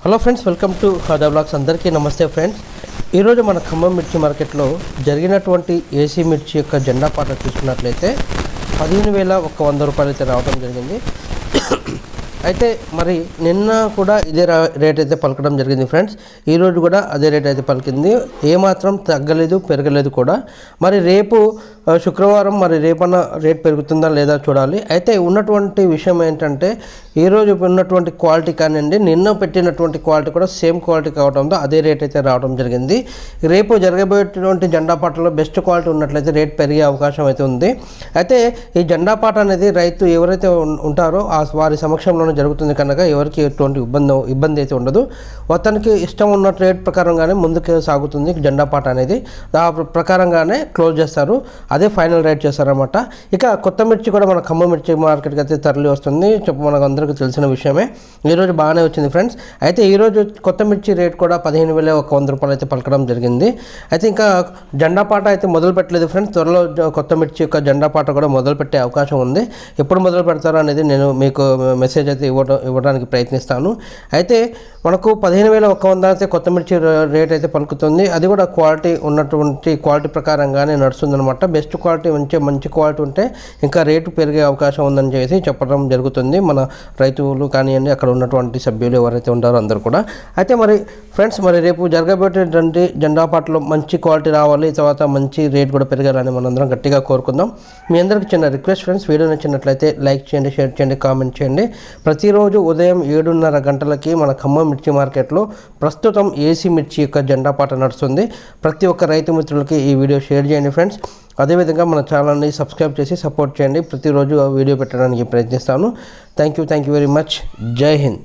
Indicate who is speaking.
Speaker 1: Hello friends, welcome to హాదా blogs. అందరికీ నమస్తే ఫ్రెండ్స్. ఈరోజు మన ఖమ్మం మిర్చి మార్కెట్లో జరిగినటువంటి ఏసీ మిర్చి యొక్క జెండా పాట చూసుకున్నట్లయితే 15,100 రూపాయలు అయితే రావడం జరిగింది. అయితే మరి నిన్న కూడా ఇదే రేట్ అయితే పలకడం జరిగింది ఫ్రెండ్స్. ఈరోజు కూడా అదే రేట్ అయితే పలికింది, ఏమాత్రం తగ్గలేదు పెరగలేదు కూడా. మరి రేపు శుక్రవారం, మరి రేపన్న రేట్ పెరుగుతుందా లేదా చూడాలి. అయితే ఉన్నటువంటి విషయం ఏంటంటే ఈరోజు ఉన్నటువంటి క్వాలిటీ కానివ్వండి, నిన్న పెట్టినటువంటి క్వాలిటీ కూడా సేమ్ క్వాలిటీ కావడంతో అదే రేట్ అయితే రావడం జరిగింది. రేపు జరగబోయేటువంటి జెండా పాటలో బెస్ట్ క్వాలిటీ ఉన్నట్లయితే రేట్ పెరిగే అవకాశం అయితే ఉంది. అయితే ఈ జెండా పాట అనేది రైతు ఎవరైతే ఉంటారో వారి సమక్షంలోనే జరుగుతుంది కనుక ఎవరికి ఎటువంటి ఇబ్బంది అయితే ఉండదు. అతనికి ఇష్టం ఉన్న రేట్ ప్రకారంగానే ముందుకు సాగుతుంది జెండా పాట అనేది. ఆ ప్రకారంగానే క్లోజ్ చేస్తారు, అదే ఫైనల్ రేట్ చేస్తారన్నమాట. ఇక కొత్త మిర్చి కూడా మన ఖమ్మం మిర్చి మార్కెట్కి అయితే తరలి వస్తుంది, మనకు అందరికీ తెలిసిన విషయమే. ఈరోజు బాగానే వచ్చింది ఫ్రెండ్స్. అయితే ఈరోజు కొత్త మిర్చి రేట్ కూడా 15,100 రూపాయలు అయితే పలకడం జరిగింది. అయితే ఇంకా జెండా పాట అయితే మొదలు పెట్టలేదు ఫ్రెండ్స్. త్వరలో కొత్త మిర్చి యొక్క జెండా పాట కూడా మొదలు పెట్టే అవకాశం ఉంది. ఎప్పుడు మొదలు పెడతారో అనేది నేను మీకు మెసేజ్ అయితే ఇవ్వడానికి ప్రయత్నిస్తాను. అయితే మనకు 15,100 అయితే కొత్త మిర్చి రేట్ అయితే పలుకుతుంది. అది కూడా క్వాలిటీ ఉన్నటువంటి క్వాలిటీ ప్రకారంగానే నడుస్తుందన్నమాట. బెస్ట్ క్వాలిటీ మంచి క్వాలిటీ ఉంటే ఇంకా రేటు పెరిగే అవకాశం ఉందని చెప్పి చెప్పడం జరుగుతుంది మన రైతులు కానివ్వండి, అక్కడ ఉన్నటువంటి సభ్యులు ఎవరైతే ఉంటారో అందరూ కూడా. అయితే మరి ఫ్రెండ్స్, మరి రేపు జరగబోయేటువంటి జెండా పాటలో మంచి క్వాలిటీ రావాలి, తర్వాత మంచి రేట్ కూడా పెరగాలని మనందరం గట్టిగా కోరుకుందాం. మీ అందరికీ చిన్న రిక్వెస్ట్ ఫ్రెండ్స్, వీడియో నచ్చినట్లయితే లైక్ చేయండి, షేర్ చేయండి, కామెంట్ చేయండి. ప్రతిరోజు ఉదయం 7:30 గంటలకి మన ఖమ్మం మిర్చి మార్కెట్లో ప్రస్తుతం ఏసీ మిర్చి యొక్క జెండా పాట నడుస్తుంది. ప్రతి ఒక్క రైతు మిత్రులకి ఈ వీడియో షేర్ చేయండి ఫ్రెండ్స్. అదేవిధంగా మన ఛానల్ని సబ్స్క్రైబ్ చేసి సపోర్ట్ చేయండి. ప్రతిరోజు వీడియో పెట్టడానికి ప్రయత్నిస్తాను. Thank you very much. జై హింద్.